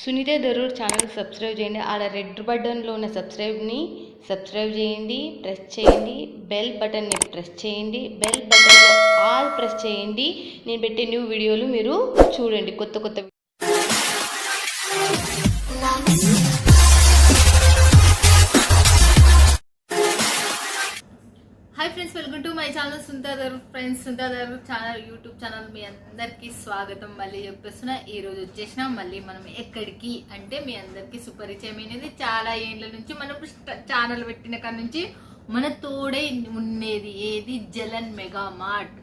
Sunitha Darur channel subscribe చేయండి. ఆడ red బటన్లో ఉన్న సబ్స్క్రైబ్ చేయండి, ప్రెస్ చేయండి. బెల్ బటన్ని ప్రెస్ చేయండి. బెల్ బటన్లో ఆల్ ప్రెస్ చేయండి. నేను పెట్టే న్యూ వీడియోలు మీరు చూడండి. కొత్త hi friends, welcome to my channel Sunitha Darur. Friends, Sunitha Darur channel YouTube channel మీ అందరికీ స్వాగతం. మళ్ళీ చెప్పేస్తున్నా, ఈరోజు వచ్చేసిన మళ్ళీ మనం ఎక్కడికి అంటే మీ అందరికీ సుపరిచయమైనది. చాలా ఏళ్ళ నుంచి మనం ఛానల్ పెట్టిన కాడ నుంచి మన తోడే ఉండేది ఏది, జలన్ మెగా మార్ట్.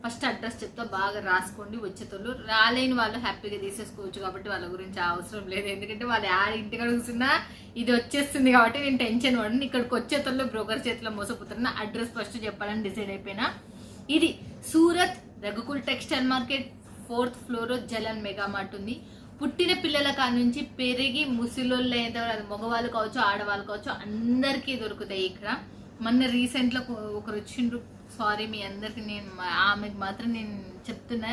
ఫస్ట్ అడ్రస్ చెప్తా, బాగా రాసుకోండి. వచ్చేతోళ్ళు రాలేని వాళ్ళు హ్యాపీగా తీసేసుకోవచ్చు కాబట్టి వాళ్ళ గురించి అవసరం లేదు. ఎందుకంటే వాళ్ళు ఇంటికాడ కూర్చున్నా ఇది వచ్చేస్తుంది కాబట్టి నేను టెన్షన్ పడను. ఇక్కడికి వచ్చేతోళ్ళు బ్రోకర్ చేతిలో మోసపోతున్నా. అడ్రస్ ఫస్ట్ చెప్పాలని డిసైడ్ అయిపోయినా. ఇది Surat Raghukul textile market 4th floor Jalan mega mart ఉంది. పుట్టిన పిల్లల కాడ నుంచి పెరిగి ముసిలోళ్ళు అయిన తర్వాత మగవాళ్ళు కావచ్చు, ఆడవాళ్ళు కావచ్చు, అందరికీ దొరుకుతాయి ఇక్కడ. మొన్న రీసెంట్లో ఒకరు వచ్చిండ్రు, సారీ మీ అందరికి, నేను ఆమెకు మాత్రం నేను చెప్తున్నా,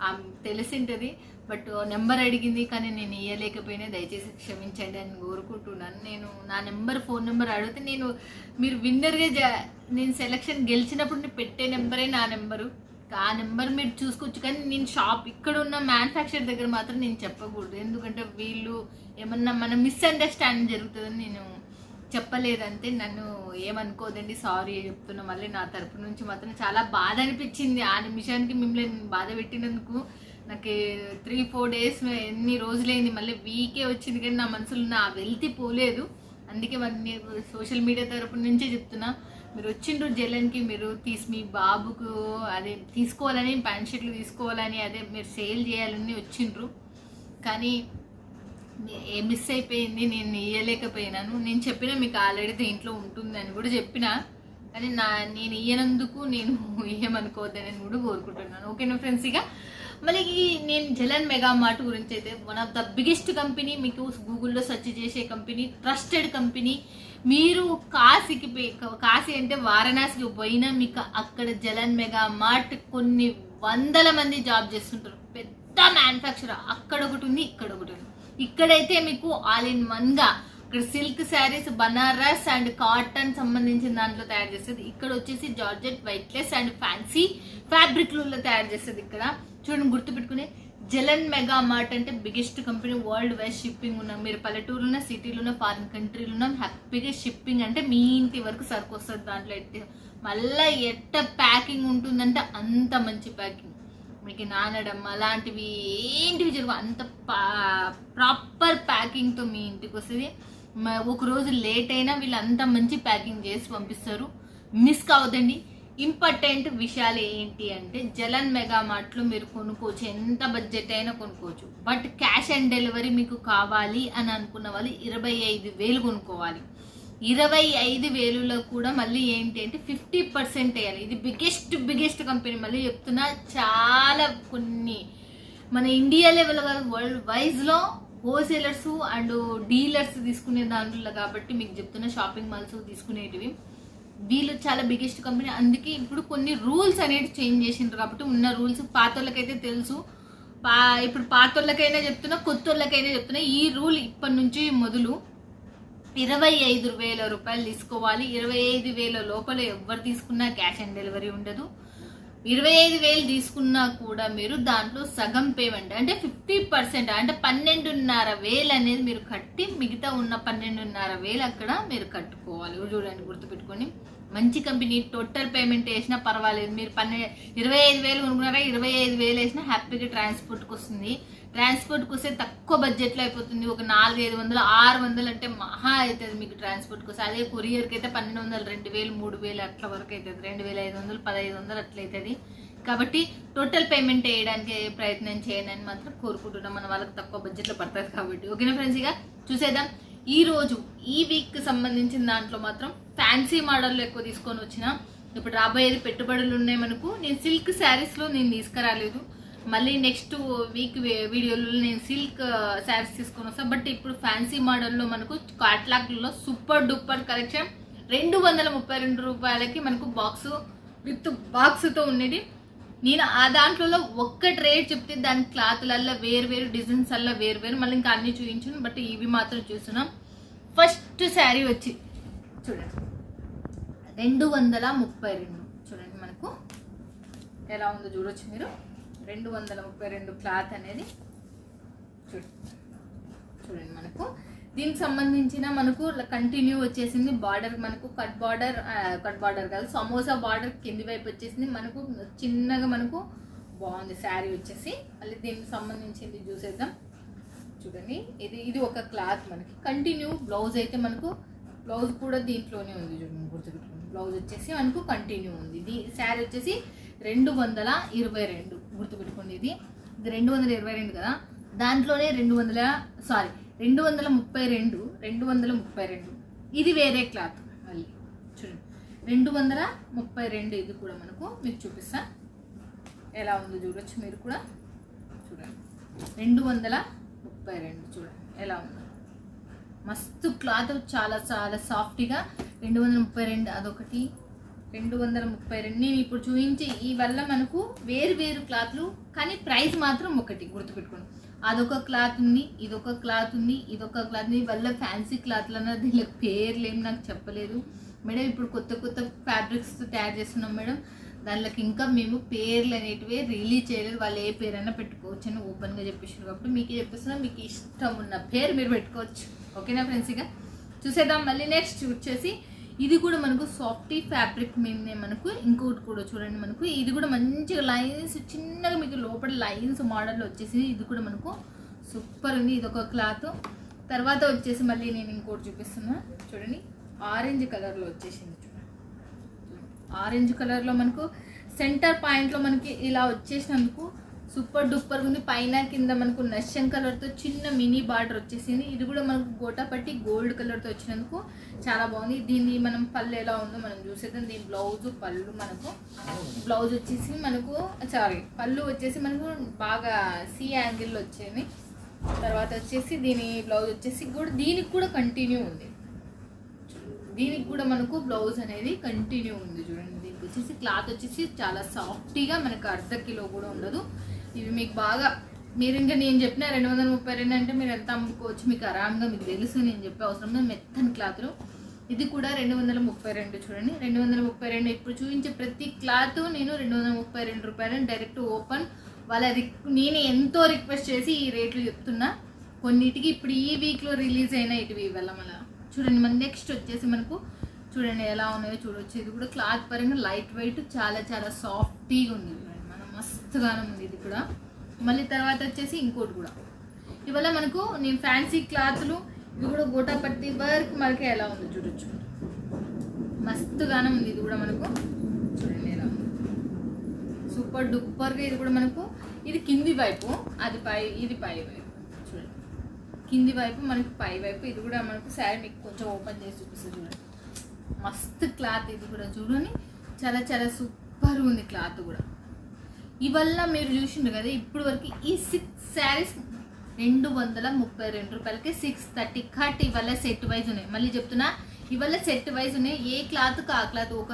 ఆమె తెలిసింటది, బట్ నెంబర్ అడిగింది కానీ నేను ఇవ్వలేకపోయినా, దయచేసి క్షమించండి అని కోరుకుంటున్నాను. నేను నా ఫోన్ నెంబర్ అడిగితే మీరు విన్నర్గా నేను సెలక్షన్ గెలిచినప్పుడు నేను పెట్టే నెంబరే నా నెంబరు. ఆ నెంబర్ మీరు చూసుకోవచ్చు. కానీ నేను ఇక్కడ ఉన్న మ్యానుఫ్యాక్చర్ దగ్గర మాత్రం నేను చెప్పకూడదు. ఎందుకంటే వీళ్ళు ఏమన్నా మన మిస్అండర్స్టాండింగ్ జరుగుతుందని నేను చెప్పలేదంటే నన్ను ఏమనుకోదండి, సారీ చెప్తున్నా. మళ్ళీ నా తరపు నుంచి మాత్రం చాలా బాధ అనిపించింది ఆ నిమిషానికి మిమ్మల్ని బాధ పెట్టినందుకు. నాకు 3-4 డేస్ ఎన్ని రోజులైంది, మళ్ళీ వీకే వచ్చింది కానీ నా మనసులో నా వెళ్తి పోలేదు. అందుకే మరి సోషల్ మీడియా తరపు నుంచే చెప్తున్నా, మీరు వచ్చిండ్రు జలన్కి, మీరు మీ బాబుకు అదే తీసుకోవాలని, ప్యాంట్ షర్ట్లు తీసుకోవాలని, అదే మీరు సేల్ చేయాలని వచ్చిండ్రు. కానీ మిస్ అయిపోయింది, నేను ఇయ్యలేకపోయినాను. నేను చెప్పినా మీకు ఆల్రెడీ దీంట్లో ఉంటుంది అని కూడా చెప్పిన, కానీ నేను ఇయ్యనందుకు నేను ఏమనుకోవద్దని కూడా కోరుకుంటున్నాను. ఓకేనా ఫ్రెండ్స్? ఇక మళ్ళీ నేను జలన్ మెగా మార్ట్ గురించి అయితే one of the biggest company. మీకు గూగుల్లో సెర్చ్ చేసే కంపెనీ, ట్రస్టెడ్ కంపెనీ. మీరు కాశీ అంటే వారణాసికి పోయినా మీకు అక్కడ జలన్ మెగా మార్ట్ కొన్ని వందల మంది జాబ్ చేస్తుంటారు. పెద్ద మ్యానుఫ్యాక్చరర్. అక్కడ ఒకటి ఉంది, ఇక్కడ ఒకటి ఉంది. ఇక్కడైతే మీకు ఆల్ ఇన్ వన్ గా ఇక్కడ silk saris, Banaras and cotton సంబంధించిన దాంట్లో తయారు చేస్తుంది. ఇక్కడ వచ్చేసి జార్జెట్, వైట్లెస్ అండ్ ఫ్యాన్సీ ఫ్యాబ్రిక్లలో తయారు చేస్తుంది. ఇక్కడ చూడండి, గుర్తుపెట్టుకునే జలన్ మెగా మార్ట్ అంటే biggest company. World wide shipping ఉన్నాం. మీరు పల్లెటూరులో, సిటీలో, ఫారిన్ కంట్రీలో ఉన్నాం, హ్యాపీగా షిప్పింగ్ అంటే మీ ఇంటి వరకు సరుకు వస్తుంది. దాంట్లో మళ్ళీ ఎట్ట ప్యాకింగ్ ఉంటుందంటే అంత మంచి ప్యాకింగ్. మీకు నానడం అలాంటివి ఏంటివి జరుగు, అంత ప్రాపర్ ప్యాకింగ్తో మీ ఇంటికి వస్తుంది. ఒకరోజు లేట్ అయినా వీళ్ళు అంత మంచి ప్యాకింగ్ చేసి పంపిస్తారు. మిస్ కావద్దండి. ఇంపార్టెంట్ విషయాలు ఏంటి అంటే, జలన్ మెగా మార్ట్లో మీరు కొనుక్కోవచ్చు, ఎంత బడ్జెట్ అయినా కొనుక్కోవచ్చు. బట్ క్యాష్ ఆన్ డెలివరీ మీకు కావాలి అని అనుకున్న వాళ్ళు 25,000 కొనుక్కోవాలి. 25,000లో కూడా మళ్ళీ ఏంటి అంటే 50% వేయాలి. ఇది బిగ్గెస్ట్ కంపెనీ. మళ్ళీ చెప్తున్నా, చాలా కొన్ని మన ఇండియా లెవెల్ కాదు, వరల్డ్ వైజ్లో హోల్సేలర్స్ అండ్ డీలర్స్ తీసుకునే దాంట్లో కాబట్టి మీకు చెప్తున్నా, షాపింగ్ మాల్స్ తీసుకునేటివి వీళ్ళు చాలా బిగ్గెస్ట్ కంపెనీ. అందుకే ఇప్పుడు కొన్ని రూల్స్ అనేది చేంజ్ చేసిండ్రు కాబట్టి ఉన్న రూల్స్ పాత వాళ్ళకైతే తెలుసు. ఇప్పుడు పాత వాళ్ళకైనా చెప్తున్నా, కొత్త వాళ్ళకైనా చెప్తున్నా. ఈ రూల్ ఇప్పటి నుంచి మొదలు 25,000 రూపాయలు తీసుకోవాలి. 25,000 లోపల ఎవరు తీసుకున్నా క్యాష్ ఆన్ డెలివరీ ఉండదు. 25,000 తీసుకున్నా కూడా మీరు దాంట్లో సగం పేమెంట్ అంటే 50% అంటే 12,500 అనేది మీరు కట్టి, మిగతా ఉన్న 12,500 అక్కడ మీరు కట్టుకోవాలి. చూడండి, గుర్తుపెట్టుకొని. మంచి కంపెనీ. టోటల్ పేమెంట్ వేసినా పర్వాలేదు. మీరు 25,000 కొనుక్కున్నారా, 25,000 వేసినా హ్యాపీగా ట్రాన్స్పోర్ట్కి వస్తుంది. ట్రాన్స్పోర్ట్కి వస్తే తక్కువ బడ్జెట్లో అయిపోతుంది. ఒక 400-500, 600 అంటే మహా అవుతుంది మీకు ట్రాన్స్పోర్ట్కి వస్తే. అదే కొరియర్కి అయితే 1,200, 2,000, 3,000 అట్లా వరకు అవుతుంది. 2,500, 1,500 అట్లా అవుతుంది. కాబట్టి టోటల్ పేమెంట్ వేయడానికి ప్రయత్నం చేయండి అని మాత్రం కోరుకుంటున్నాం. మన వాళ్ళకి తక్కువ బడ్జెట్లో పడుతుంది కాబట్టి. ఓకేనా ఫ్రెండ్స్? ఇక చూసేద్దాం. ఈ వీక్ సంబంధించిన దాంట్లో మాత్రం ఫ్యాన్సీ మోడల్లో ఎక్కువ తీసుకొని వచ్చిన. ఇప్పుడు రాబోయేది పెట్టుబడులు ఉన్నాయి మనకు. నేను సిల్క్ శారీస్లో నేను తీసుకురాలేదు. మళ్ళీ నెక్స్ట్ వీక్ వీడియోలో నేను సిల్క్ శారీస్ తీసుకొని వస్తాను. బట్ ఇప్పుడు ఫ్యాన్సీ మోడల్లో మనకు కాట్లాగ్లో సూపర్ డూపర్ కలెక్షన్ 232 రూపాయలకి మనకు బాక్స్ విత్ బాక్స్తో ఉండేది. నేను ఆ దాంట్లో ఒక్కటి రేట్ చెప్తే దాని క్లాత్లల్లో వేరు డిజైన్స్ అలా వేరు మళ్ళీ ఇంకా అన్ని చూపించాను, బట్ ఇవి మాత్రం చూస్తున్నాం. ఫస్ట్ శారీ వచ్చి చూడండి 232. చూడండి మనకు ఎలా ఉందో చూడొచ్చు మీరు. 232 క్లాత్ అనేది చూడండి మనకు. దీనికి సంబంధించిన మనకు కంటిన్యూ వచ్చేసింది బార్డర్, మనకు కట్ బార్డర్ కాదు, సమోసా బార్డర్ కింది వైపు వచ్చేసింది మనకు. చిన్నగా మనకు బాగుంది శారీ వచ్చేసి. మళ్ళీ దీనికి సంబంధించింది చూసేద్దాం. చూడండి ఇది ఒక క్లాత్ మనకి. కంటిన్యూ బ్లౌజ్ అయితే మనకు బ్లౌజ్ కూడా దీంట్లోనే ఉంది చూడండి, గుర్తుపెట్టుకోండి. బ్లౌజ్ వచ్చేసి మనకు కంటిన్యూ ఉంది. శారీ వచ్చేసి 222 గుర్తుపెట్టుకోండి. ఇది 222 కదా, దాంట్లోనే 232 ఇది వేరే క్లాత్. మళ్ళీ చూడండి 232 ఇది కూడా మనకు మీకు చూపిస్తా ఎలా ఉందో చూడొచ్చు మీరు కూడా. చూడండి 232 చూడండి ఎలా ఉందో, మస్తు క్లాత్, చాలా చాలా సాఫ్ట్గా. 232 అదొకటి, 232 నేను ఇప్పుడు చూపించి ఈ వల్ల మనకు వేరు క్లాత్లు, కానీ ప్రైస్ మాత్రం ఒకటి గుర్తుపెట్టుకోండి. అదొక క్లాత్ ఉంది, ఇదొక క్లాత్ ఉంది, ఇదొక క్లాత్ ఉంది. వల్ల ఫ్యాన్సీ క్లాత్లు అన్నది దీనికి పేర్లు ఏం నాకు చెప్పలేదు మేడం. ఇప్పుడు కొత్త ఫ్యాబ్రిక్స్ తయారు చేస్తున్నాం మేడం, దానికి ఇంకా మేము పేర్లు అనేటివి రిలీజ్ చేయలేదు. వాళ్ళు ఏ పేరైనా పెట్టుకోవచ్చు అని ఓపెన్గా చెప్పేసారు, కాబట్టి మీకు చెప్పేస్తున్నా, మీకు ఇష్టం ఉన్న పేరు మీరు పెట్టుకోవచ్చు. ఓకేనా ఫ్రెండ్స్? ఇక చూసేద్దాం. మళ్ళీ నెక్స్ట్ వచ్చేసి ఇది కూడా మనకు సాఫ్టీ ఫ్యాబ్రిక్ మీదనే మనకు ఇంకోటి కూడా చూడండి మనకు. ఇది కూడా మంచిగా లైన్స్ చిన్నగా మీకు లోపల లైన్స్ మోడల్లో వచ్చేసి ఇది కూడా మనకు సూపర్ ఉంది. ఇది ఒక క్లాత్. తర్వాత వచ్చేసి మళ్ళీ నేను ఇంకోటి చూపిస్తున్నా చూడండి, ఆరెంజ్ కలర్లో వచ్చేసింది. చూడండి ఆరెంజ్ కలర్లో మనకు సెంటర్ పాయింట్లో మనకి ఇలా వచ్చేసినందుకు సూపర్ డూపర్గా ఉంది. పైన కింద మనకు నష్టం కలర్తో చిన్న మినీ బార్డర్ వచ్చేసింది. ఇది కూడా మనకు గోటాపట్టి గోల్డ్ కలర్తో వచ్చినందుకు చాలా బాగుంది. దీన్ని మనం పళ్ళు ఎలా ఉందో మనం చూసేద్దాం. దీని పళ్ళు మనకు బ్లౌజ్ వచ్చేసి మనకు పళ్ళు వచ్చేసి మనకు బాగా సి యాంగిల్లో వచ్చేది. తర్వాత వచ్చేసి దీని బ్లౌజ్ వచ్చేసి కూడా దీనికి కూడా కంటిన్యూ ఉంది. దీనికి కూడా మనకు బ్లౌజ్ అనేది కంటిన్యూ ఉంది. చూడండి దీనికి వచ్చేసి క్లాత్ వచ్చేసి చాలా సాఫ్ట్గా మనకు ½ కిలో కూడా ఉండదు. ఇవి మీకు బాగా మీరు ఇంకా నేను చెప్పిన 232 అంటే మీరు ఎంత అమ్ముకోవచ్చు, మీకు ఆరామ్గా మీకు తెలుసు. నేను చెప్పే అవసరం లేదు, మెత్తని క్లాత్లు. ఇది కూడా 232 చూడండి 232. ఇప్పుడు చూపించే ప్రతి క్లాత్ నేను 232 రూపాయలు డైరెక్ట్ ఓపెన్. నేను ఎంతో రిక్వెస్ట్ చేసి ఈ రేట్లు చెప్తున్నా. కొన్నిటికి ఇప్పుడు ఈ వీక్లో రిలీజ్ అయిన ఇటువి వల్ల మళ్ళీ చూడండి. మన నెక్స్ట్ వచ్చేసి మనకు చూడండి ఎలా ఉన్నాయో చూడవచ్చు. ఇది కూడా క్లాత్ పరంగా లైట్ వెయిట్, చాలా చాలా సాఫ్టీగా ఉంది. మనం మస్తుగానే ఉంది ఇది కూడా. మళ్ళీ తర్వాత వచ్చేసి ఇంకోటి కూడా ఇవల్ల మనకు నేను ఫ్యాన్సీ క్లాత్లు ఇది కూడా గోటాపట్టి వర్క్ మనకి ఎలా ఉంది చూడొచ్చు, మస్తుగానే ఉంది. ఇది కూడా మనకు చూడండి ఎలా ఉంది, సూపర్ డూపర్గా. ఇది కూడా మనకు ఇది కింది వైపు, అది ఇది పై వైపు. చూడండి కింది వైపు మనకు పై వైపు. ఇది కూడా మనకు శారీ మీకు కొంచెం ఓపెన్ చేసి చూపిస్తుంది చూడండి, మస్తు క్లాత్. ఇది కూడా చూడండి చాలా చాలా సూపర్ ఉంది క్లాత్ కూడా. ఇవల్ల మీరు చూసిండ్రు కదా ఇప్పుడు వరకు ఈ 6 శారీస్ 232 రూపాయలకి 630 కట్. ఇవల్ల సెట్ వైజ్ ఉన్నాయి. మళ్ళీ చెప్తున్నా ఇవల్ల సెట్ వైజ్ ఉన్నాయి. ఏ క్లాత్కి ఆ క్లాత్. ఒక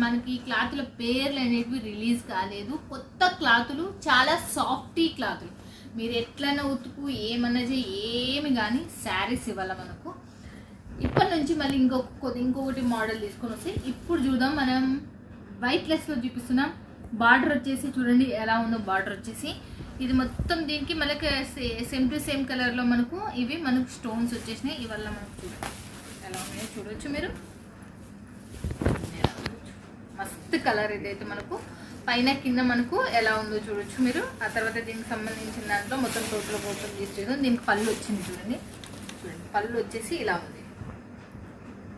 మనకి ఈ క్లాత్ల పేర్లు అనేవి రిలీజ్ కాలేదు, కొత్త క్లాతులు, చాలా సాఫ్టీ క్లాతులు. మీరు ఎట్లైనా ఉతుకు ఏమన్నా ఏమి కానీ శారీస్ ఇవ్వాల మనకు. ఇప్పటి నుంచి మళ్ళీ ఇంకొకటి మోడల్ తీసుకొని వస్తే ఇప్పుడు చూద్దాం. మనం వైట్ లెస్లో చూపిస్తున్నాం. బార్డర్ వచ్చేసి చూడండి ఎలా ఉందో. బార్డర్ వచ్చేసి ఇది మొత్తం దీనికి మనకి సేమ్ టు సేమ్ కలర్లో మనకు ఇవి మనకు స్టోన్స్ వచ్చేసినాయి. ఇవల్ల మనకు చూడండి ఎలా ఉన్నాయో చూడవచ్చు మీరు. మస్తు కలర్ ఇదైతే మనకు పైన కింద మనకు ఎలా ఉందో చూడొచ్చు మీరు. ఆ తర్వాత దీనికి సంబంధించిన దాంట్లో మొత్తం టోటల్ తీసేది. దీనికి పళ్ళు వచ్చింది చూడండి. చూడండి పళ్ళు వచ్చేసి ఇలా ఉంది.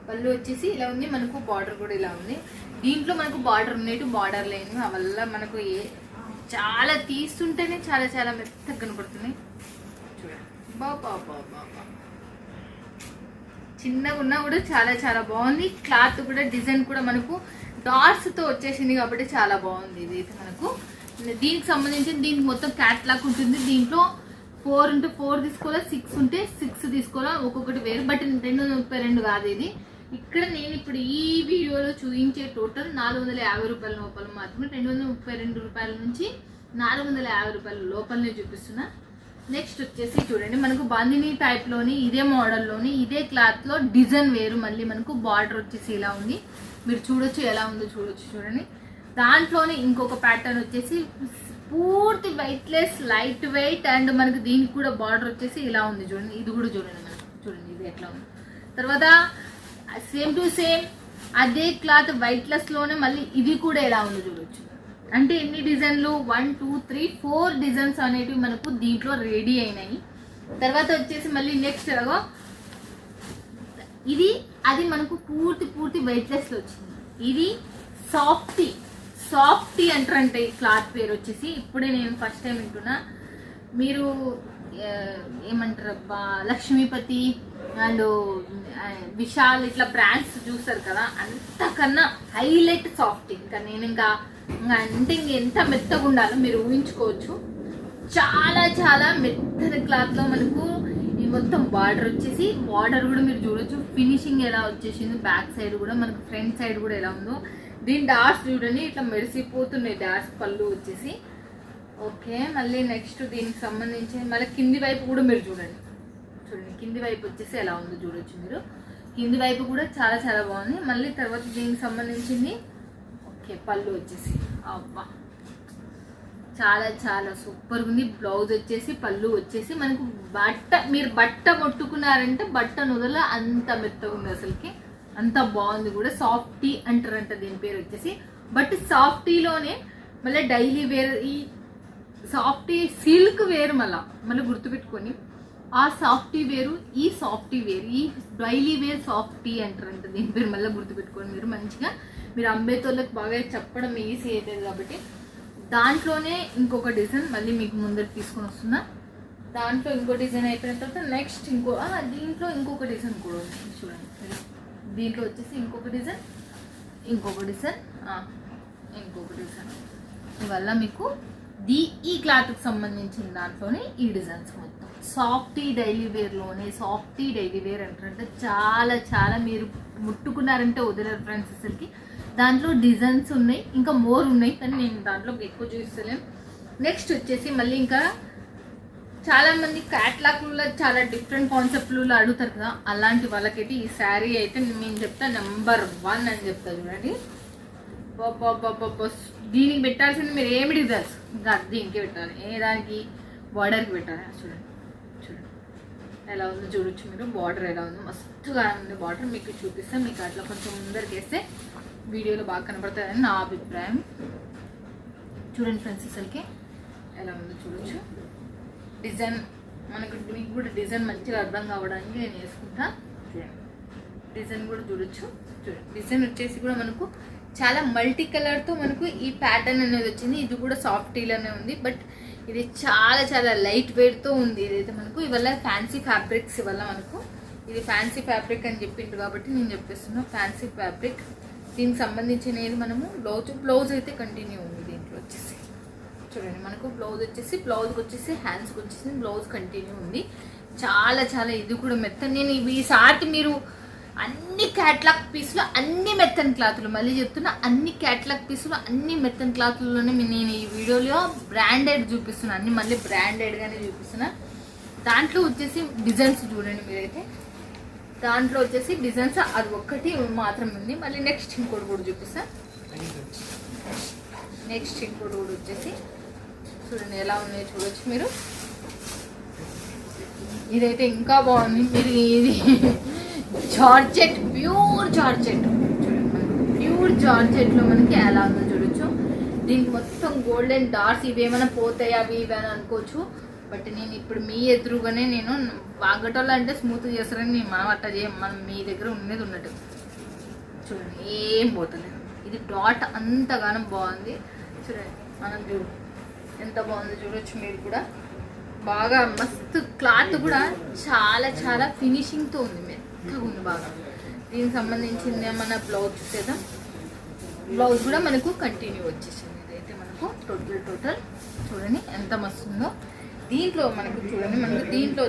పళ్ళు వచ్చేసి ఇలా ఉంది మనకు. బార్డర్ కూడా ఇలా ఉంది. దీంట్లో మనకు బార్డర్ ఉన్నట్టు బార్డర్ లేని వల్ల మనకు చాలా తీస్తుంటేనే చాలా చాలా మెత్తగా కనపడుతుంది. చూడండి బాబా చిన్నగా ఉన్నా కూడా చాలా చాలా బాగుంది. క్లాత్ కూడా డిజైన్ కూడా మనకు డాట్స్తో వచ్చేసింది కాబట్టి చాలా బాగుంది. ఇది అయితే మనకు దీనికి సంబంధించి దీనికి మొత్తం క్యాట్లాగ్ ఉంటుంది. దీంట్లో 4x4 తీసుకోవాలా, 6 ఉంటే 6 తీసుకోవాలా, ఒక్కొక్కటి వేరు. బట్ 232 కాదు, ఇది ఇక్కడ నేను ఇప్పుడు ఈ వీడియోలో చూపించే టోటల్ 450 రూపాయల లోపల మాత్రమే, 232 రూపాయల నుంచి 450 రూపాయల లోపలనే చూపిస్తున్నా. నెక్స్ట్ వచ్చేసి చూడండి, మనకు బాందిని టైప్లోని ఇదే మోడల్లోని ఇదే క్లాత్లో డిజైన్ వేరు, మళ్ళీ మనకు బార్డర్ వచ్చేసి ఇలా ఉంది. మీరు చూడొచ్చు ఎలా ఉందో చూడొచ్చు. చూడండి, దాంట్లోనే ఇంకొక ప్యాటర్న్ వచ్చేసి పూర్తి వెయిట్లెస్ లైట్ వెయిట్ అండ్ మనకు దీనికి కూడా బార్డర్ వచ్చేసి ఇలా ఉంది. చూడండి, ఇది కూడా చూడండి మనకు, చూడండి ఇది ఎట్లా ఉంది. తర్వాత సేమ్ టు సేమ్ అదే క్లాత్ వెయిట్లెస్లోనే మళ్ళీ ఇది కూడా ఎలా ఉంది చూడొచ్చు. అంటే ఎన్ని డిజైన్లు 1 2 3 4 డిజైన్స్ అనేటివి మనకు దీంట్లో రెడీ అయినాయి. తర్వాత వచ్చేసి మళ్ళీ నెక్స్ట్ ఎలాగో ఇది అది మనకు పూర్తి వెయిట్లెస్లో వచ్చింది. ఇది సాఫ్టీ అంటారంటే ఈ క్లాత్ పేరు వచ్చేసి, ఇప్పుడే నేను ఫస్ట్ టైం వింటున్నా. మీరు ఏమంటారు అబ్బా, లక్ష్మీపతి అండ్ విశాల్ ఇట్లా బ్రాండ్స్ చూస్తారు కదా, అంతకన్నా హైలైట్ సాఫ్ట్. ఇంకా నేను ఇంకా అంటే ఎంత మెత్తగా ఉండాలో మీరు ఊహించుకోవచ్చు. చాలా మెత్తని క్లాత్లో మనకు ఈ మొత్తం బార్డర్ వచ్చేసి, బార్డర్ కూడా మీరు చూడొచ్చు ఫినిషింగ్ ఎలా వచ్చేసింది. బ్యాక్ సైడ్ కూడా మనకు ఫ్రంట్ సైడ్ కూడా ఎలా ఉందో. దీని డాట్స్ చూడండి ఇట్లా మెరిసిపోతున్నాయి డాట్స్, పళ్ళు వచ్చేసి. ఓకే, మళ్ళీ నెక్స్ట్ దీనికి సంబంధించి మళ్ళీ కింది వైపు కూడా మీరు చూడండి కింది వైపు వచ్చేసి ఎలా ఉందో చూడొచ్చు మీరు. కింది వైపు కూడా చాలా బాగుంది. మళ్ళీ తర్వాత దీనికి సంబంధించింది ఓకే పళ్ళు వచ్చేసి అబ్బా చాలా సూపర్ ఉంది. బ్లౌజ్ వచ్చేసి పళ్ళు వచ్చేసి మనకు మీరు బట్ట కొట్టుకున్నారంటే బట్ట నుదల అంత మెత్తగా ఉంది, అసలుకి అంత బాగుంది కూడా. సాఫ్టీ అంటారంట దీని పేరు వచ్చేసి. బట్ సాఫ్టీలోనే మళ్ళీ డైలీ వేర్, ఈ సాఫ్టీ సిల్క్ వేరు మళ్ళీ గుర్తుపెట్టుకొని, ఆ సాఫ్టీ వేరు ఈ సాఫ్టీ వేరు, ఈ డైలీ వేర్ సాఫ్టీ అంటారంట దీని పేరు. మళ్ళీ గుర్తుపెట్టుకోండి మీరు మంచిగా. మీరు అమ్మేతోళ్ళకి బాగా చెప్పడం ఈజీ అవుతుంది కాబట్టి. దాంట్లోనే ఇంకొక డిజైన్ మళ్ళీ మీకు ముందరికి తీసుకొని వస్తున్నా. దాంట్లో ఇంకో డిజైన్ అయిపోయిన తర్వాత నెక్స్ట్ దీంట్లో ఇంకొక డిజైన్ కూడా ఉంది చూడండి. దీంట్లో వచ్చేసి ఇంకొక డిజైన్ ఇవల్ల మీకు ఈ క్లాత్కి సంబంధించిన దాంట్లోనే ఈ డిజైన్స్ మొత్తం సాఫ్టీ డైలీ వేర్లోనే. సాఫ్టీ డైలీ వేర్ అంటారంటే చాలా మీరు ముట్టుకున్నారంటే వదిలేరు ఫ్రెండ్స్ అసలుకి. దాంట్లో డిజైన్స్ ఉన్నాయి, ఇంకా మోర్ ఉన్నాయి, కానీ నేను దాంట్లో ఎక్కువ చూస్తలేను. నెక్స్ట్ వచ్చేసి మళ్ళీ ఇంకా చాలామంది క్యాట్లాగ్లో చాలా డిఫరెంట్ కాన్సెప్ట్లు అడుగుతారు కదా, అలాంటి వాళ్ళకైతే ఈ శారీ అయితే నేను చెప్తా నెంబర్ 1 అని చెప్తా. చూడండి, దీనికి పెట్టాల్సింది మీరు ఏమి డిజైన్స్ ఇంకా దీనికి పెట్టాలి, దానికి బార్డర్కి పెట్టాలి. చూడండి ఎలా ఉందో చూడొచ్చు మీరు. బార్డర్ ఎలా ఉందో మస్తుగా ఉంది బార్డర్. మీకు చూపిస్తాను, మీకు అట్లా కొంచెం ముందరికి వేస్తే వీడియోలో బాగా కనపడుతుందని నా అభిప్రాయం. చూడండి ఫ్రెండ్స్ అసలుకి ఎలా ఉందో చూడొచ్చు. డిజైన్ మీకు కూడా డిజైన్ మంచిగా అర్థం కావడానికి నేను వేసుకుంటా. చూడండి డిజైన్ కూడా చూడొచ్చు. చూడండి డిజైన్ వచ్చేసి కూడా మనకు చాలా మల్టీ కలర్తో మనకు ఈ ప్యాటర్న్ అనేది వచ్చింది. ఇది కూడా సాఫ్టీలోనే ఉంది, బట్ ఇది చాలా లైట్ వెయిట్తో ఉంది. ఇదైతే మనకు ఇవల్ల ఫ్యాన్సీ ఫ్యాబ్రిక్స్ ఇవల్ల మనకు ఇది ఫ్యాన్సీ ఫ్యాబ్రిక్ అని చెప్పిండు కాబట్టి నేను చెప్పేస్తున్నా ఫ్యాన్సీ ఫ్యాబ్రిక్. దీనికి సంబంధించినది మనము బ్లౌజ్ అయితే కంటిన్యూ ఉంది దీంట్లో వచ్చేసి. చూడండి మనకు బ్లౌజ్కి వచ్చేసి హ్యాండ్స్కి వచ్చేసి బ్లౌజ్ కంటిన్యూ ఉంది. చాలా ఇది కూడా మెత్తని. నేను ఈసారి మీరు అన్ని క్యాట్లాగ్ పీసులు అన్ని మెత్తని క్లాతులు, మళ్ళీ చెప్తున్నా అన్ని క్యాట్లాగ్ పీసులు అన్ని మెత్తని క్లాతుల్లోనే నేను ఈ వీడియోలో బ్రాండెడ్ చూపిస్తున్నా, అన్ని మళ్ళీ బ్రాండెడ్గానే చూపిస్తున్నా. దాంట్లో వచ్చేసి డిజైన్స్ చూడండి మీరైతే. దాంట్లో వచ్చేసి డిజైన్స్ అది ఒక్కటి మాత్రం ఉంది. మళ్ళీ నెక్స్ట్ ఇంకోటి కూడా చూపిస్తా. నెక్స్ట్ ఇంకోటి కూడా వచ్చేసి చూడండి ఎలా ఉన్నాయో చూడొచ్చు మీరు. ఇదైతే ఇంకా బాగుంది. మీరు ఇది జార్జెట్, ప్యూర్ జార్జెట్లో మనకి ఎలా ఉందో చూడొచ్చు. దీనికి మొత్తం గోల్డెన్ డాట్స్ ఇవేమైనా పోతాయి అవి ఇవి అని అనుకోవచ్చు. బట్ నేను ఇప్పుడు మీ ఎదురుగానే నేను వాగటోళ్ళు అంటే స్మూత్ చేస్తారని మనం అట్లా మనం మీ దగ్గర ఉన్నది ఉన్నట్టు చూడండి, ఏం పోతలేదు. ఇది డాట్ అంతగానో బాగుంది. చూడండి మనం ఎంత బాగుందో చూడొచ్చు మీరు కూడా. బాగా మస్తు క్లాత్ కూడా చాలా ఫినిషింగ్తో ఉంది, మెత్తగా ఉంది బాగా. దీనికి సంబంధించింది ఏమన్నా బ్లౌజ్ చూసేద్దాం. బ్లౌజ్ కూడా మనకు కంటిన్యూ వచ్చేసింది. ఇదైతే మనకు టోటల్ చూడండి ఎంత మస్తు ఉందో. దీంట్లో మనకు చూడండి, మనకు దీంట్లో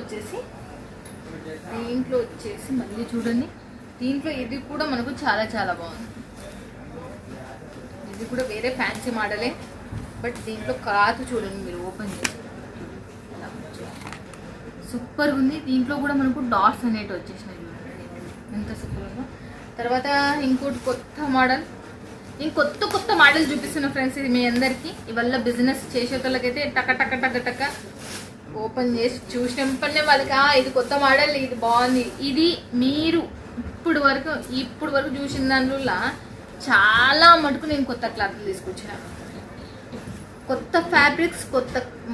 వచ్చేసి మళ్ళీ చూడండి దీంట్లో ఇది కూడా మనకు చాలా చాలా బాగుంది. ఇది కూడా వేరే ఫ్యాన్సీ మోడలే, బట్ దీంట్లో క్లాత్ చూడండి మీరు ఓపెన్ చేసి సూపర్గా ఉంది. దీంట్లో కూడా మనకు డాట్స్ అనేవి వచ్చేసినాయి చూడండి ఎంత సూపర్గా. తర్వాత ఇంకోటి కొత్త మోడల్, కొత్త కొత్త మోడల్ చూపిస్తున్న ఫ్రెండ్స్ ఇది మీ అందరికీ. ఇవల్ల బిజినెస్ చేసేటోళ్ళకైతే టక టక టక టక ఓపెన్ చేసి చూసినప్పటినే వాళ్ళకి ఇది కొత్త మోడల్, ఇది బాగుంది. ఇది మీరు ఇప్పుడు వరకు చూసిన దానిలో చాలా మటుకు నేను కొత్త క్లాత్లు తీసుకొచ్చిన, కొత్త ఫ్యాబ్రిక్స్,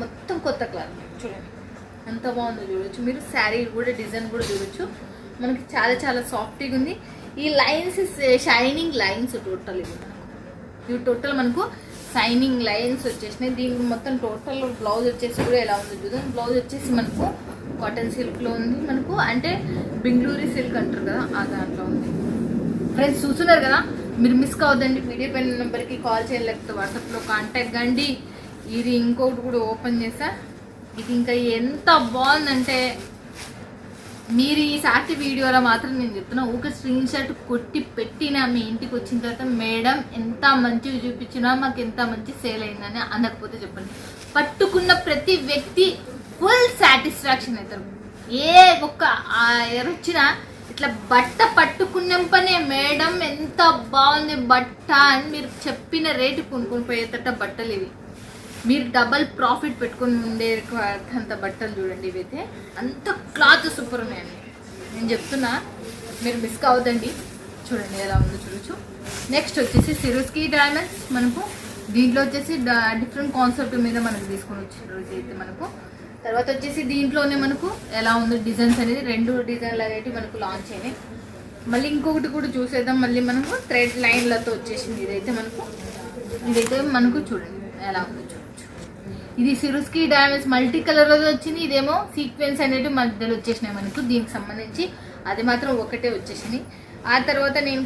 మొత్తం కొత్త క్లాత్ చూడండి ఎంత బాగుందో చూడొచ్చు మీరు. శారీ కూడా డిజైన్ కూడా చూడొచ్చు. మనకి చాలా చాలా సాఫ్ట్గా ఉంది. ఈ లైన్స్ షైనింగ్ లైన్స్ టోటల్ ఇవి టోటల్ మనకు షైనింగ్ లైన్స్ వచ్చేసినాయి. దీనికి మొత్తం టోటల్ బ్లౌజ్ వచ్చేసి కూడా ఎలా ఉందో చూద్దాం. బ్లౌజ్ వచ్చేసి మనకు కాటన్ సిల్క్లో ఉంది, మనకు అంటే బెంగళూరు సిల్క్ అంటారు కదా ఆ దాంట్లో ఉంది. ఫ్రెండ్స్ చూస్తున్నారు కదా, మీరు మిస్ కావద్దండి. వీడియో పైన నెంబర్కి కాల్ చేయాలి, లేకపోతే వాట్సాప్లో కాంటాక్ట్ కండి. ఇది ఇంకొకటి కూడా ఓపెన్ చేసా. ఇది ఇంకా ఎంత బాగుందంటే మీరు ఈ సాటి వీడియోలో మాత్రం నేను చెప్తున్నా, ఒక స్క్రీన్ షాట్ కొట్టి పెట్టినా మీ ఇంటికి వచ్చిన తర్వాత మేడం ఎంత మంచిగా చూపించినా మాకు ఎంత మంచి సేల్ అయిందని అనకపోతే చెప్పండి. పట్టుకున్న ప్రతి వ్యక్తి ఫుల్ సాటిస్ఫాక్షన్ అవుతారు. ఏ ఒక్క ఎవరొచ్చినా ఇట్లా బట్ట పట్టుకున్నప్పనే మేడం ఎంత బాగుంది బట్ట అని మీరు చెప్పిన రేటు కొనుక్కొని పోయేటట్ట బట్టలు ఇవి. మీరు డబల్ ప్రాఫిట్ పెట్టుకుని ఉండే అంత బట్టలు చూడండి. ఇవైతే అంత క్లాత్ సూపర్ ఉన్నాయండి, నేను చెప్తున్నా, మీరు మిస్ కావద్దండి. చూడండి ఎలా ఉందో చూడొచ్చు. నెక్స్ట్ వచ్చేసి సిరోస్కి డైమండ్స్. మనకు దీంట్లో వచ్చేసి డిఫరెంట్ కాన్సెప్ట్ మీద మనకు తీసుకొని వచ్చిన అయితే మనకు. తర్వాత వచ్చేసి దీంట్లోనే మనకు ఎలా ఉందో డిజైన్స్ అనేది 2 డిజైన్లు అనేవి మనకు లాంచ్ అయినాయి. మళ్ళీ ఇంకొకటి కూడా చూసేద్దాం. మళ్ళీ మనకు థ్రెడ్ లైన్లతో వచ్చేసింది. ఇదైతే మనకు చూడండి ఎలా ఉందో చూడొచ్చు. ఇది సిరోస్కి డైమండ్స్ మల్టీ కలర్లో వచ్చింది. ఇదేమో సీక్వెన్స్ అనేవి మధ్యలో వచ్చేసినాయి మనకు. దీనికి సంబంధించి అది మాత్రం ఒకటే వచ్చేసింది. ఆ తర్వాత నేను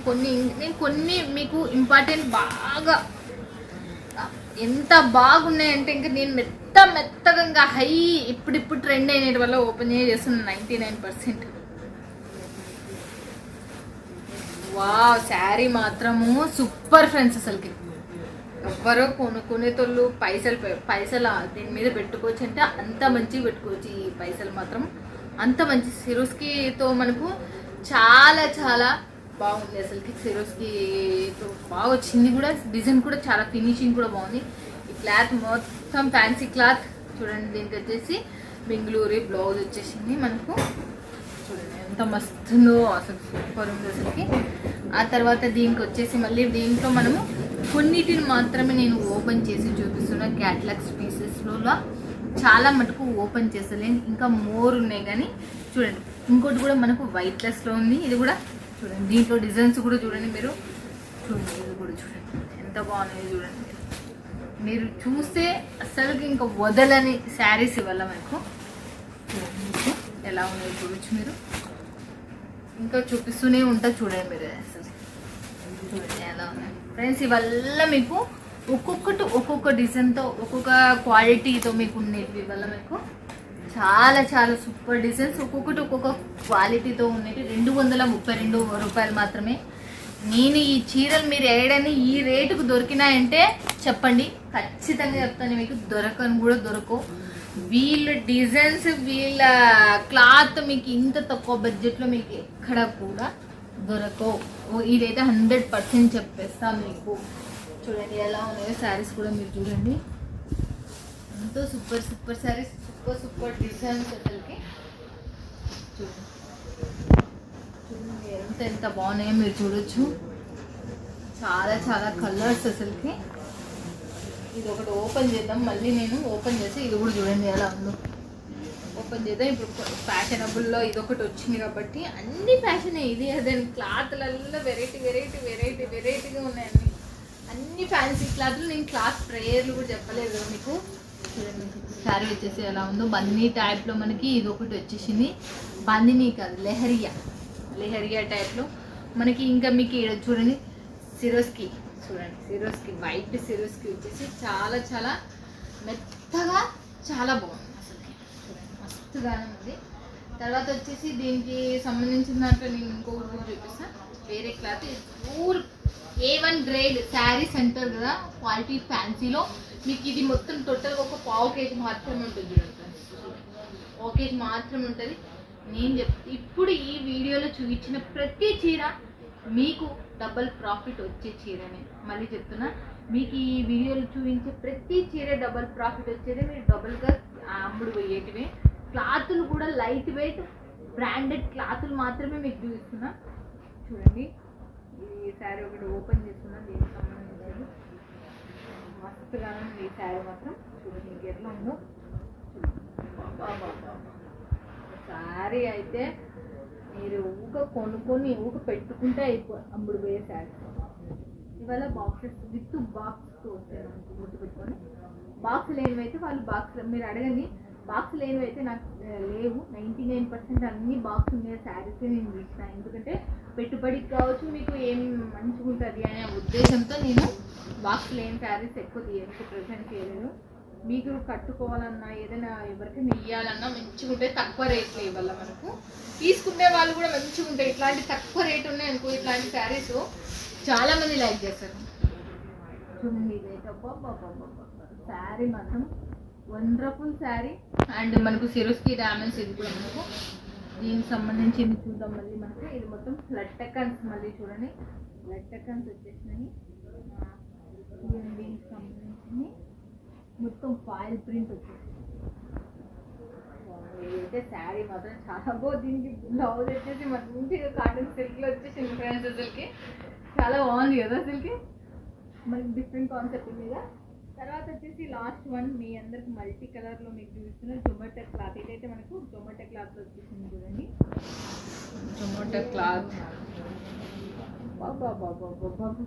కొన్ని మీకు ఇంపార్టెంట్ బాగా ఎంత బాగున్నాయంటే ఇంకా నేను మెత్తగా ఇంకా హై ఇప్పుడు ట్రెండ్ అయిన వల్ల ఓపెన్ చేస్తున్నాను 99%. వావ్, శారీ మాత్రము సూపర్ ఫ్రెండ్స్. అసలుకి ఎవ్వరో కొనుక్కునేతోళ్ళు పైసలు దీని మీద పెట్టుకోవచ్చు అంటే అంత మంచిగా పెట్టుకోవచ్చు. ఈ పైసలు మాత్రం అంత మంచి సిరోస్కితో మనకు చాలా చాలా బాగుంది. అసలుకి సిరోస్కితో బాగా వచ్చింది కూడా. డిజైన్ కూడా చాలా ఫినిషింగ్ కూడా బాగుంది. ఈ క్లాత్ మొత్తం ఫ్యాన్సీ క్లాత్ చూడండి. దీనికి వచ్చేసి బెంగళూరు బ్లౌజ్ వచ్చేసింది మనకు. చూడండి ఎంత మస్తుందో, అసలు సూపర్ ఉంది అసలుకి. ఆ తర్వాత దీనికి వచ్చేసి మళ్ళీ దీంట్లో మనము కొన్నిటిని మాత్రమే నేను ఓపెన్ చేసి చూపిస్తున్నా. క్యాటలాగ్స్ పీసెస్లో చాలా మటుకు ఓపెన్ చేస్తలేను, ఇంకా మోర్ ఉన్నాయి. కానీ చూడండి ఇంకోటి కూడా మనకు వైట్లెస్లో ఉంది. ఇది కూడా చూడండి. దీంట్లో డిజైన్స్ కూడా చూడండి మీరు. చూడండి ఇది కూడా చూడండి ఎంత బాగున్నాయి చూడండి. మీరు చూస్తే అసలుకి ఇంకా వదలని శారీస్ ఇవ్వాల మనకు. చూడండి ఎలా ఉన్నాయో చూడొచ్చు మీరు. ఇంకా చూపిస్తూనే ఉంటా చూడండి మీరు. అసలు చూడండి ఎలా ఉన్నాయి ఫ్రెండ్స్. ఇవల్ల మీకు ఒక్కొక్క డిజైన్తో ఒక్కొక్క క్వాలిటీతో మీకు ఉండేవి. వల్ల మీకు చాలా చాలా సూపర్ డిజైన్స్ ఒక్కొక్కటి ఒక్కొక్క క్వాలిటీతో ఉండేవి. 232 రూపాయలు మాత్రమే. నేను ఈ చీరలు మీరు ఏడని ఈ రేటుకు దొరికినాయంటే చెప్పండి, ఖచ్చితంగా చెప్తాను. మీకు దొరకవు. వీళ్ళ డిజైన్స్ వీళ్ళ క్లాత్ మీకు ఇంత తక్కువ బడ్జెట్లో మీకు ఎక్కడ కూడా దొరకవు. ఇదైతే 100% చెప్పేస్తా మీకు. చూడండి ఎలా ఉన్నాయో శారీస్ కూడా మీరు చూడండి. ఎంతో సూపర్ శారీస్, సూపర్ డిజైన్స్ అసలుకి. చూడండి ఎంత బాగున్నాయో మీరు చూడొచ్చు. చాలా చాలా కలర్స్ అసలుకి. ఇది ఒకటి ఓపెన్ చేద్దాం. మళ్ళీ నేను ఓపెన్ చేసి ఇది కూడా చూడండి ఎలా ఉందో. ఓపెన్ చేద్దాం. ఇప్పుడు ఫ్యాషనబుల్లో ఇది ఒకటి వచ్చింది కాబట్టి అన్ని ఫ్యాషన్ ఇది అదే. క్లాత్లలో వెరైటీగా ఉన్నాయి అన్ని ఫ్యాన్సీ క్లాత్లు. నేను క్లాత్ ప్రేయర్లు కూడా చెప్పలేదు కదా మీకు. చూడండి శారీ వచ్చేసి ఎలా ఉందో. బన్నీ టైప్లో మనకి ఇది ఒకటి వచ్చేసింది. బందిని కాదు, లెహరియా టైప్లో మనకి. ఇంకా మీకు చూడండి సిరోస్కి. చూడండి సిరోస్కి వైట్ సిరోస్కి వచ్చేసి చాలా చాలా మెత్తగా చాలా బాగుంది అసలుకి. చూడండి మస్తుగానే ఉంది. తర్వాత వచ్చేసి దీనికి సంబంధించిన దాంట్లో నేను ఇంకొకటి కూడా చూపిస్తాను. వేరే cloth pure A1 grade saris అంటారు కదా, క్వాలిటీ ఫ్యాన్సీలో మీకు ఇది మొత్తం టోటల్గా ఒక పావు కేజీ మాత్రమే ఉంటుంది చూడండి. పావు కేజీ మాత్రమే ఉంటుంది. నేను ఇప్పుడు ఈ వీడియోలో చూపించిన ప్రతి చీర మీకు డబల్ ప్రాఫిట్ వచ్చే చీరనే. మళ్ళీ చెప్తున్నా, మీకు ఈ వీడియోలో చూపించే ప్రతి చీర డబల్ ప్రాఫిట్ వచ్చేది. మీరు డబుల్గా అమ్ముడు పోయేటివే. క్లాతులు కూడా లైట్ వెయిట్ బ్రాండెడ్ క్లాతులు మాత్రమే మీకు చూపిస్తున్నా. చూడండి, ఈ శారీ ఒకటి ఓపెన్ చేస్తున్నా, దీనికి సంబంధించి మస్తుగా ఉంది ఈ శారీ మాత్రం. చూడండి మీకు ఎట్లా ఉందో. శారీ అయితే మీరు కొనుక్కొని పెట్టుకుంటే అమ్ముడు పోయే శారీ. ఇవాళ బాక్సెస్ విత్ బాక్స్తో వస్తాయి మనకు, గుర్తుపెట్టుకొని. బాక్స్ లేనివి అయితే వాళ్ళు బాక్స్ మీరు అడగండి. బాక్స్ లేనివి అయితే నాకు లేవు. 99% అన్ని బాక్స్ ఉండే శారీస్ నేను తీసిన. ఎందుకంటే పెట్టుబడికి కావచ్చు, మీకు ఏం మంచిగా ఉంటుంది అనే ఉద్దేశంతో నేను బాక్స్ లేని శారీస్ ఎక్కువ ప్రెజెంట్ చేయలేదు. మీకు కట్టుకోవాలన్నా ఏదైనా ఎవరికైనా ఇవ్వాలన్నా మంచిగా ఉంటాయి, తక్కువ రేట్లో ఇవ్వాలి మనకు. తీసుకునే వాళ్ళు కూడా మంచిగా ఉంటాయి. ఇట్లాంటి తక్కువ రేట్ ఉన్నాయి అనుకో, ఇట్లాంటి శారీస్ చాలా మంది లైక్ చేస్తారు. చూడండి, ఇదైతే శారీ మాత్రం వండర్ఫుల్ శారీ. అండ్ మనకు సిరోస్కి డామేజ్ ఇది కూడా మనకు దీనికి సంబంధించింది చూద్దాం. మళ్ళీ మనకు ఇది మొత్తం లట్టకన్స్, మళ్ళీ చూడండి లట్టకన్స్ వచ్చేసినాయి. దీనికి సంబంధించింది మొత్తం ఫాయిల్ ప్రింట్ వచ్చేసి. ఇదైతే శారీ మాత్రం చాలా బాగుంది. దీనికి బ్లౌజ్ వచ్చేసి మంచిగా కాటన్ సిల్క్లో వచ్చేసింది ఫ్రెండ్స్. అసలుకి చాలా బాగుంది కదా అసలుకి, మనకి డిఫరెంట్ కాన్సెప్ట్ మీద. తర్వాత వచ్చేసి లాస్ట్ వన్ మీ అందరికి మల్టీ కలర్లో మీకు చూపిస్తున్న జొమాటో క్లాత్. ఇదైతే మనకు జొమాటో క్లాత్లో వచ్చేసింది చూడండి. జొమాటో క్లాత్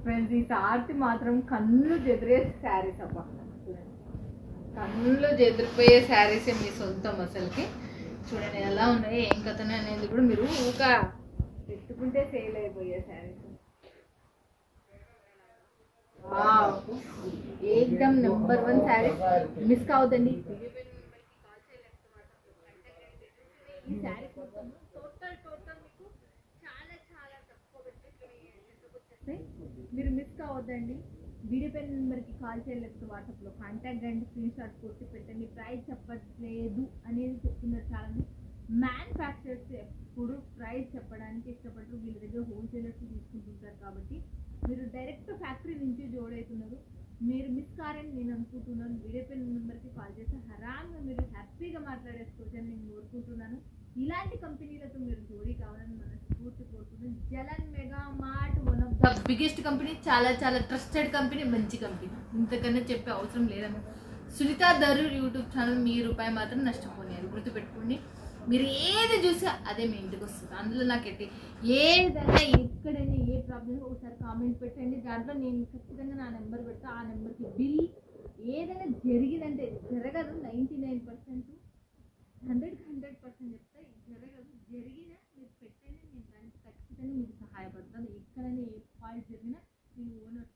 ఫ్రెండ్స్, ఈ సార్తి మాత్రం కన్ను చెదిరే శారీస్ అబ్బా. చూడండి, కన్నులో చెదిరిపోయే శారీస్ మీ సొంతం అసలుకి. చూడండి ఎలా ఉన్నాయి, ఏం కథనే అనేది కూడా మీరు ఊగా పెట్టుకుంటే సేల్ అయిపోయే శారీస్. ఏకదమ్ నెంబర్ 1 శారీస్, మిస్ కావద్దండి. ఈ శారీస్ మొత్తం టోటల్ మీకు చాలా చాలా తక్కువ బడ్జెట్లో వచ్చేస్తాయి. మీరు మిస్ కావద్దండి. వీడియో పైన నెంబర్కి కాల్ చేయలేదు, వాట్సాప్లో కాంటాక్ట్ అండి, స్క్రీన్ షాట్ కొట్టి పెట్టండి. ప్రైస్ చెప్పట్లేదు అనేది చెప్తున్నారు చాలామంది. మ్యానుఫ్యాక్చరర్స్ ఎప్పుడు ప్రైస్ చెప్పడానికి ఇష్టపడరు. వీళ్ళ దగ్గర హోల్సేలర్స్ తీసుకుంటుంటారు కాబట్టి మీరు డైరెక్ట్ ఫ్యాక్టరీ నుంచి జోడవుతున్నారు. మీరు మిస్ కారని నేను అనుకుంటున్నాను. వీడియో పైన నెంబర్కి కాల్ చేస్తే హరాంగా మీరు హ్యాపీగా మాట్లాడేసుకోవచ్చు అని నేను కోరుకుంటున్నాను. ఇలాంటి కంపెనీలతో మీరు జోడీ కావాలని మనస్ఫూర్తి కోరుకుంటున్నాను. Jalan mega mart one of the biggest company, చాలా చాలా ట్రస్టెడ్ కంపెనీ, మంచి కంపెనీ. ఇంతకన్నా చెప్పే అవసరం లేదన్న. సునీత దరూర్ యూట్యూబ్ ఛానల్ మీ రూపాయి మాత్రం నష్టపోయారు, గుర్తుపెట్టుకోండి. మీరు ఏది చూసా అదే మీ ఇంటికి వస్తుంది. అందులో నాకెట్టి ఏదైనా ఎక్కడైనా ఏ ప్రాబ్లం ఒకసారి కామెంట్ పెట్టండి. దాంట్లో నేను ఖచ్చితంగా నా నెంబర్ పెడతా. ఆ నెంబర్కి బిల్ ఏదైనా జరిగిందంటే జరగదు, 99% 100% చెప్తా, జరగదు. జరిగినా మీరు పెట్టండి, నేను దానికి ఖచ్చితంగా మీకు సహాయపడతాను. ఎక్కడైనా ఏ పాయింట్ జరిగినా నేను ఓనర్